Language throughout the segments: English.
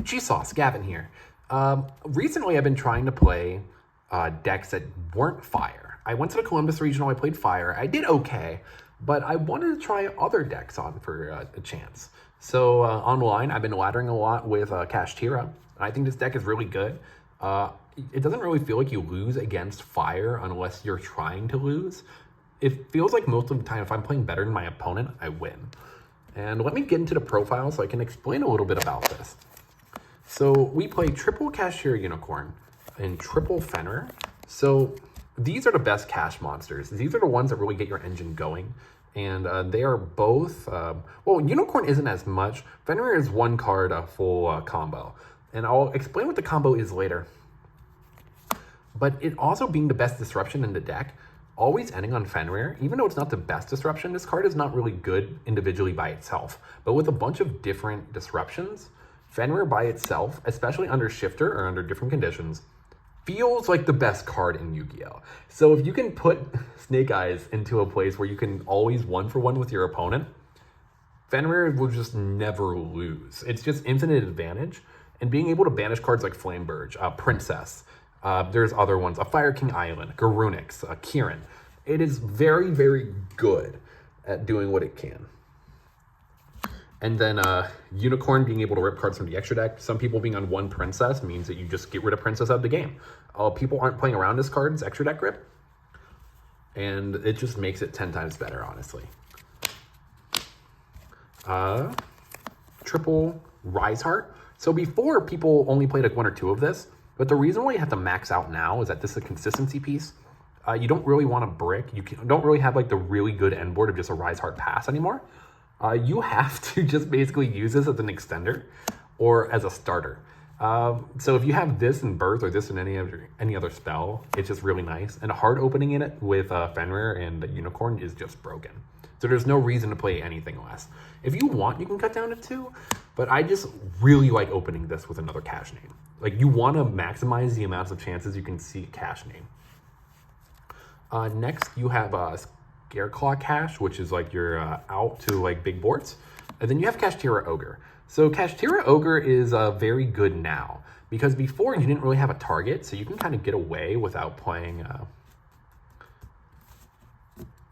Cheese Sauce, Gavin here. Recently, I've been trying to play decks that weren't fire. I went to the Columbus Regional, I played fire. I did okay, but I wanted to try other decks on for a chance. So online, I've been laddering a lot with Kashtira. I think this deck is really good. It doesn't really feel like you lose against fire unless you're trying to lose. It feels like most of the time, if I'm playing better than my opponent, I win. And let me get into the profile so I can explain a little bit about this. So we play triple Kashtira Unicorn and triple Fenrir. So these are the best cash monsters. These are the ones that really get your engine going. And they are both, well, Unicorn isn't as much. Fenrir is one card, a full combo. And I'll explain what the combo is later. But it also being the best disruption in the deck, always ending on Fenrir, even though it's not the best disruption, this card is not really good individually by itself. But with a bunch of different disruptions, Fenrir by itself, especially under Shifter or under different conditions, feels like the best card in Yu-Gi-Oh! So if you can put Snake Eyes into a place where you can always 1-for-1 with your opponent, Fenrir will just never lose. It's just infinite advantage. And being able to banish cards like Flameburge, Princess, there's other ones, a Fire King Island, Garunix, Kieran. It is very, very good at doing what it can. And then Unicorn being able to rip cards from the extra deck. Some people being on one Princess means that you just get rid of Princess out of the game. People aren't playing around this card's extra deck rip. And it just makes it 10 times better, honestly. Triple Rise Heart. So before, people only played like 1 or 2 of this. But the reason why you have to max out now is that this is a consistency piece. You don't really want a brick. You don't really have like the really good end board of just a Rise Heart pass anymore. You have to just basically use this as an extender or as a starter. So if you have this in Birth or this in any other spell, it's just really nice. And hard opening in it with Fenrir and Unicorn is just broken. So there's no reason to play anything less. If you want, you can cut down to 2, but I just really like opening this with another cash name. Like you want to maximize the amounts of chances you can see cash name. Next, you have Scareclaw Cash, which is like your out to like big boards. And then you have Kashtira Ogre. So Kashtira Ogre is very good now because before you didn't really have a target, so you can kind of get away without playing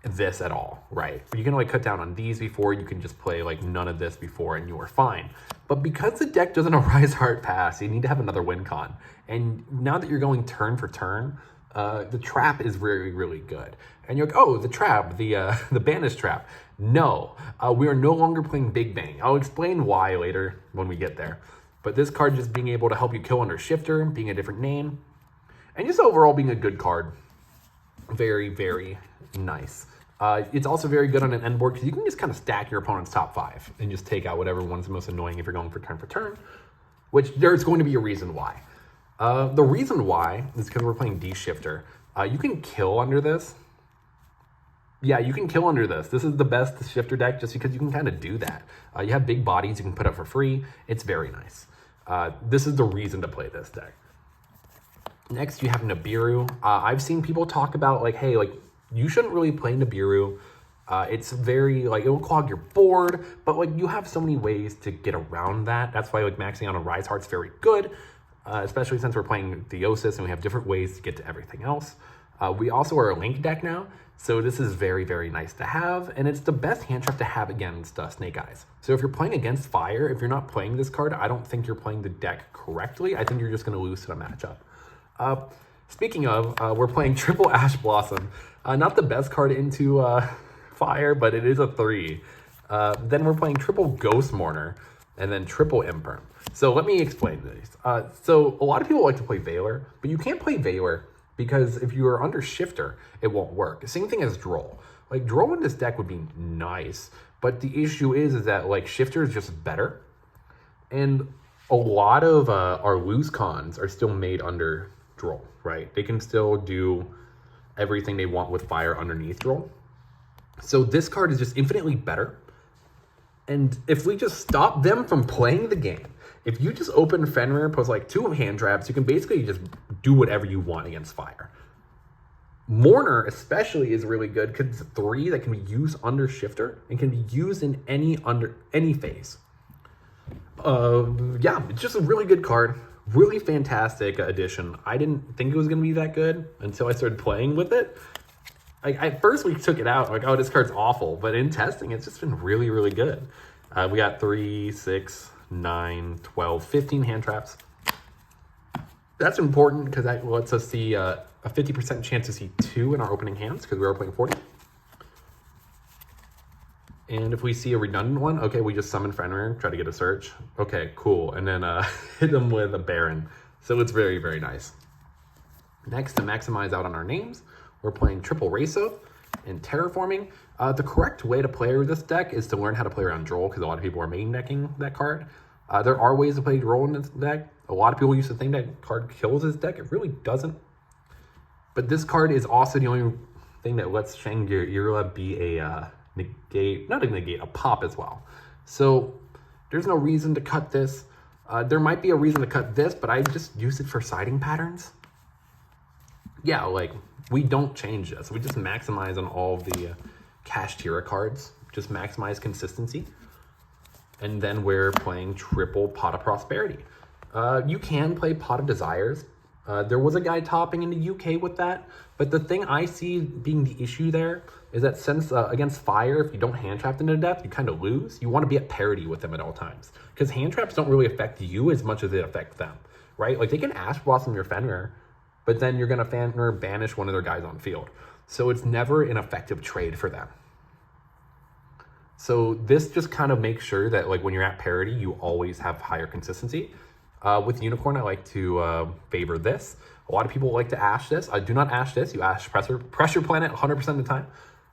this at all, right? You can like cut down on these before, you can just play like none of this before and you are fine. But because the deck doesn't a Rise Heart pass, you need to have another win con. And now that you're going turn for turn, the trap is really, really good. And you're like, oh, the trap, the banish trap. No, we are no longer playing Big Bang. I'll explain why later when we get there. But this card just being able to help you kill under Shifter, being a different name, and just overall being a good card. Very, very nice. It's also very good on an end board because you can just kind of stack your opponent's top 5 and just take out whatever one's the most annoying if you're going for turn, which there's going to be a reason why. The reason why is because we're playing D-Shifter. You can kill under this. Yeah, you can kill under this. This is the best Shifter deck just because you can kind of do that. You have big bodies you can put up for free. It's very nice. This is the reason to play this deck. Next, you have Nibiru. I've seen people talk about like, hey, like you shouldn't really play Nibiru. It's very like, it will clog your board, but like you have so many ways to get around that. That's why like maxing out on Rise Heart's very good. Especially since we're playing Theosis and we have different ways to get to everything else. We also are a Link deck now, so this is very, very nice to have, and it's the best hand trap to have against Snake Eyes. So if you're playing against Fire, if you're not playing this card, I don't think you're playing the deck correctly. I think you're just going to lose to the matchup. Speaking of, we're playing triple Ash Blossom. Not the best card into Fire, but it is a 3. Then we're playing triple Ghost Mourner, and then triple Imperm. So let me explain these. So a lot of people like to play Veiler, but you can't play Veiler because if you are under Shifter, it won't work. Same thing as Droll. Like Droll in this deck would be nice, but the issue is that like Shifter is just better. And a lot of our loose cons are still made under Droll, right? They can still do everything they want with Fire underneath Droll. So this card is just infinitely better. And if we just stop them from playing the game, if you just open Fenrir, post like 2 hand traps, you can basically just do whatever you want against Fire. Mourner especially is really good because it's 3 that can be used under Shifter and can be used in any phase. Yeah, it's just a really good card. Really fantastic addition. I didn't think it was going to be that good until I started playing with it. Like, at first we took it out, like, oh, this card's awful. But in testing, it's just been really, really good. We got 3, 6, 9, 12, 15 hand traps. That's important because that lets us see a 50% chance to see 2 in our opening hands because we are playing 40. And if we see a redundant one, okay, we just summon Fenrir, try to get a search. Okay, cool. And then hit them with a Baron. So it's very, very nice. Next, to maximize out on our names, we're playing triple Raso and Terraforming. The correct way to play this deck is to learn how to play around Droll because a lot of people are main decking that card. There are ways to play Droll in this deck. A lot of people used to think that card kills this deck. It really doesn't. But this card is also the only thing that lets Shangri-La be a negate, not a negate, a pop as well. So there's no reason to cut this. There might be a reason to cut this, but I just use it for siding patterns. Yeah, like, we don't change this. We just maximize on all of the Kashtira cards. Just maximize consistency. And then we're playing triple Pot of Prosperity. You can play Pot of Desires. There was a guy topping in the UK with that, but the thing I see being the issue there is that since against fire, if you don't hand trap them to death, you kind of lose. You want to be at parity with them at all times because hand traps don't really affect you as much as they affect them, right? Like, they can Ash Blossom your Fenrir, but then you're going to Fenrir banish one of their guys on field. So it's never an effective trade for them. So this just kind of makes sure that, like, when you're at parity, you always have higher consistency. With Unicorn, I like to favor this. A lot of people like to Ash this. I do not Ash this. You Ash Pressure Planet 100% of the time.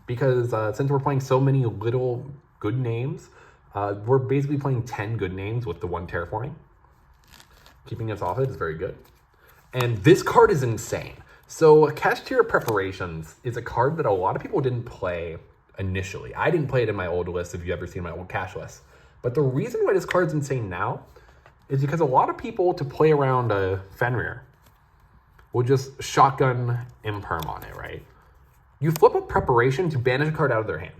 Because since we're playing so many little good names, we're basically playing 10 good names with the 1 Terraforming. Keeping us off it is very good. And this card is insane. So Kashtira Preparations is a card that a lot of people didn't play initially. I didn't play it in my old list, if you've ever seen my old cash list. But the reason why this card's insane now is because a lot of people, to play around Fenrir, will just shotgun Imperm on it, right? You flip a Preparation to banish a card out of their hand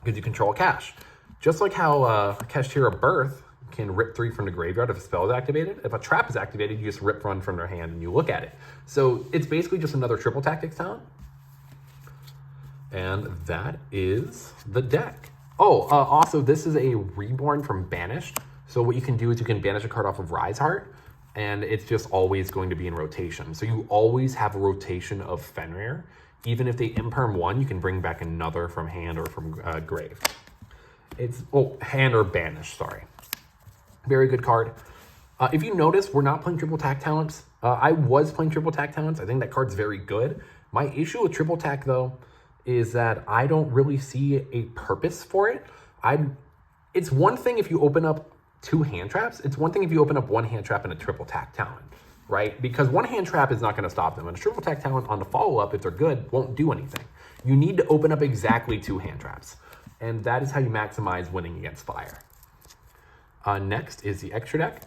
because you control cash. Just like how Kashtira Birth can rip 3 from the graveyard if a spell is activated. If a trap is activated, you just rip 1 from their hand and you look at it. So it's basically just another triple tactics talent. And that is the deck. Oh, also, this is a Reborn from Banished. So what you can do is you can banish a card off of Rise Heart, and it's just always going to be in rotation. So you always have a rotation of Fenrir. Even if they Imperm 1, you can bring back another from hand or from grave. It's, oh, hand or banish, sorry. Very good card. If you notice, we're not playing triple tack talents. I was playing triple tack talents. I think that card's very good. My issue with triple tack, though, is that I don't really see a purpose for it. It's one thing if you open up 2 hand traps. It's one thing if you open up 1 hand trap and a triple tack talent, right? Because 1 hand trap is not going to stop them. And a triple tack talent on the follow-up, if they're good, won't do anything. You need to open up exactly 2 hand traps. And that is how you maximize winning against fire. Next is the extra deck.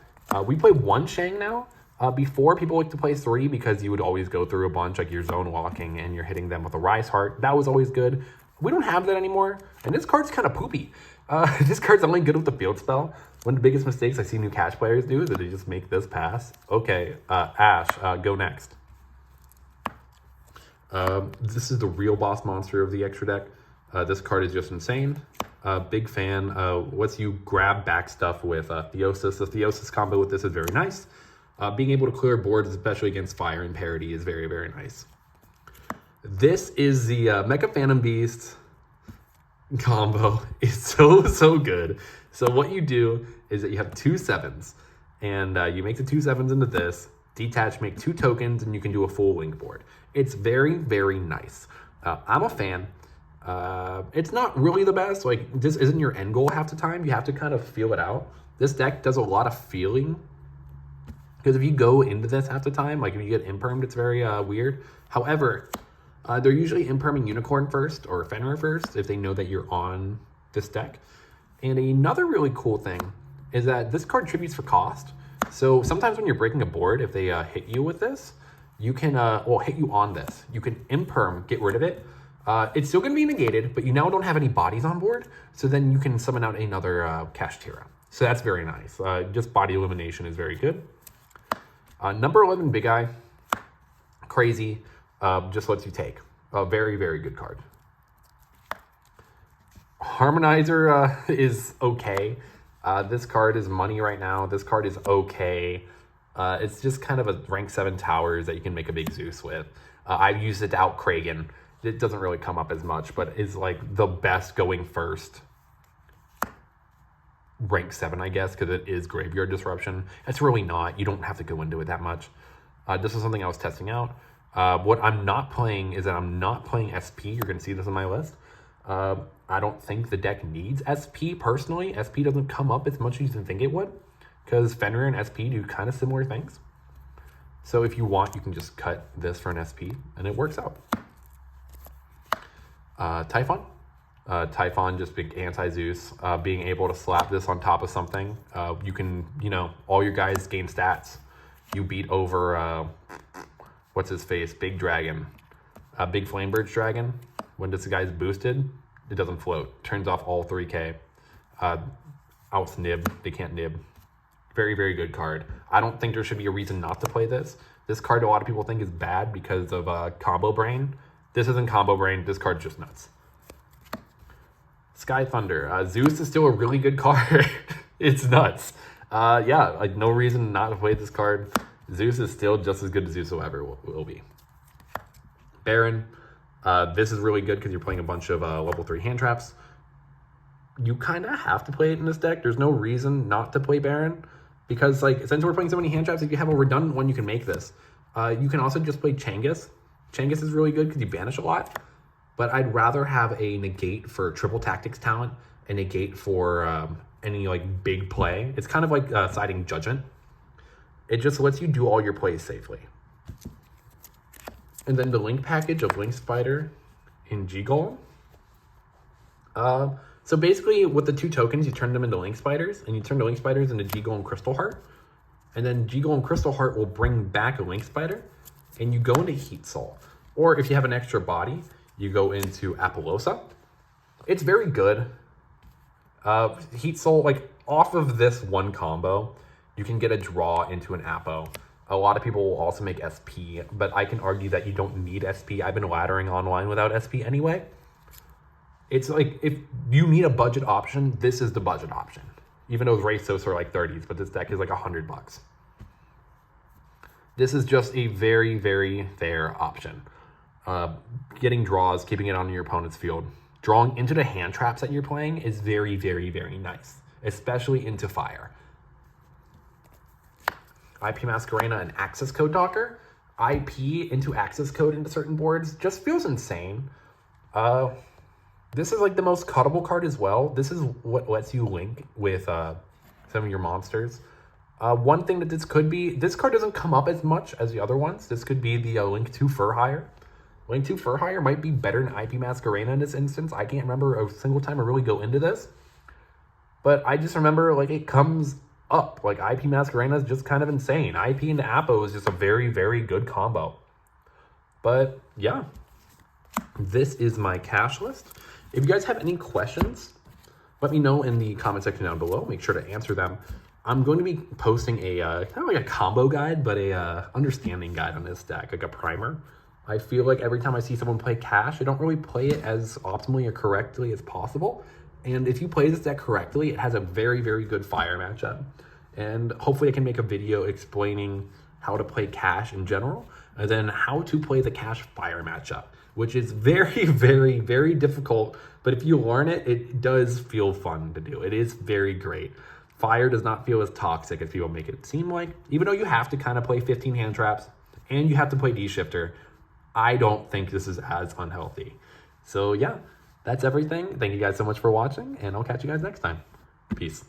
We play 1 Shang now. Before, people like to play 3 because you would always go through a bunch, like you're zone walking and you're hitting them with a Rise Heart. That was always good. We don't have that anymore. And this card's kind of poopy. This card's only good with the field spell. One of the biggest mistakes I see new cash players do is that they just make this pass. Okay, Ash, go next. This is the real boss monster of the extra deck. This card is just insane. Big fan. Lets you grab back stuff with Theosis. The Theosis combo with this is very nice. Being able to clear boards, especially against fire and parity, is very, very nice. This is the Mecha Phantom Beast combo. It's so good. So what you do is that you have 2 7s, and you make the 2 7s into this, detach, make 2 tokens, and you can do a full link board. It's very, very nice. I'm a fan. It's not really the best. Like, this isn't your end goal half the time. You have to kind of feel it out. This deck does a lot of feeling, because if you go into this half the time, like if you get impermed, it's very weird. However, they're usually imperming Unicorn first or Fenrir first if they know that you're on this deck. And another really cool thing is that this card tributes for cost. So sometimes when you're breaking a board, if they hit you with this, you can, hit you on this. You can imperm, get rid of it. It's still going to be negated, but you now don't have any bodies on board. So then you can summon out another Kashtira. So that's very nice. Just body elimination is very good. Number 11, Big Eye. Crazy. Just lets you take. A very, very good card. Harmonizer is okay. This card is money right now. This card is okay. It's just kind of a rank 7 towers that you can make a big Zeus with. I've used it to out Kragan. It doesn't really come up as much, but is like the best going first. Rank 7, I guess, because it is Graveyard Disruption. It's really not. You don't have to go into it that much. This is something I was testing out. What I'm not playing is that I'm not playing SP. You're going to see this on my list. I don't think the deck needs SP personally. SP doesn't come up as much as you think it would, because Fenrir and SP do kind of similar things. So if you want, you can just cut this for an SP, and it works out. Typhon. Typhon, just big anti-Zeus. Being able to slap this on top of something. You can, all your guys gain stats. You beat over, what's his face? Big Dragon. Big Flamebirds Dragon. When this guy's boosted, it doesn't float. Turns off all 3k. Outs nib. They can't nib. Very, very good card. I don't think there should be a reason not to play this. This card a lot of people think is bad because of Combo Brain. This isn't Combo Brain. This card's just nuts. Sky Thunder. Zeus is still a really good card. It's nuts. Yeah, like no reason not to play this card. Zeus is still just as good as Zeus will ever will be. Baron. This is really good because you're playing a bunch of level 3 hand traps. You kind of have to play it in this deck. There's no reason not to play Baron. Because since we're playing so many hand traps, if you have a redundant one, you can make this. You can also just play Changus. Changus is really good because you banish a lot. But I'd rather have a negate for triple tactics talent, a negate for any big play. It's kind of like siding Judgment. It just lets you do all your plays safely. And then the link package of Link Spider in G-Golem. So basically with the 2 tokens, you turn them into Link Spiders, and you turn the Link Spiders into G-Golem Crystal Heart. And then G-Golem Crystal Heart will bring back a Link Spider, and you go into Heat Soul. Or if you have an extra body, you go into Apollosa. It's very good. Heat Soul, off of this one combo, you can get a draw into an Apo. A lot of people will also make SP, but I can argue that you don't need SP. I've been laddering online without SP anyway. It's if you need a budget option, this is the budget option. Even though Raysos are 30s, but this deck is $100. This is just a very, very fair option. Getting draws, keeping it on your opponent's field. Drawing into the hand traps that you're playing is very, very, very nice, especially into fire. IP Masquerena and Access Code Talker. IP into access code into certain boards just feels insane. This is the most cuttable card as well. This is what lets you link with some of your monsters. One thing that this could be, this card doesn't come up as much as the other ones. This could be the Link to Fur Hire. Link to Fur Hire might be better than IP Masquerena in this instance. I can't remember a single time I really go into this. But I just remember it comes up. IP Masquerena is just kind of insane. IP into Apo is just a very, very good combo. But yeah, this is my cash list. If you guys have any questions, let me know in the comment section down below. Make sure to answer them. I'm going to be posting a kind of a combo guide, but a understanding guide on this deck, a primer. I feel every time I see someone play cash, I don't really play it as optimally or correctly as possible. And if you play this deck correctly, it has a very, very good fire matchup. And hopefully I can make a video explaining how to play cash in general, and then how to play the cash fire matchup, which is very, very, very difficult. But if you learn it, it does feel fun to do. It is very great. Fire does not feel as toxic as people make it seem like. Even though you have to kind of play 15 hand traps, and you have to play D-Shifter, I don't think this is as unhealthy. So yeah, that's everything. Thank you guys so much for watching, and I'll catch you guys next time. Peace.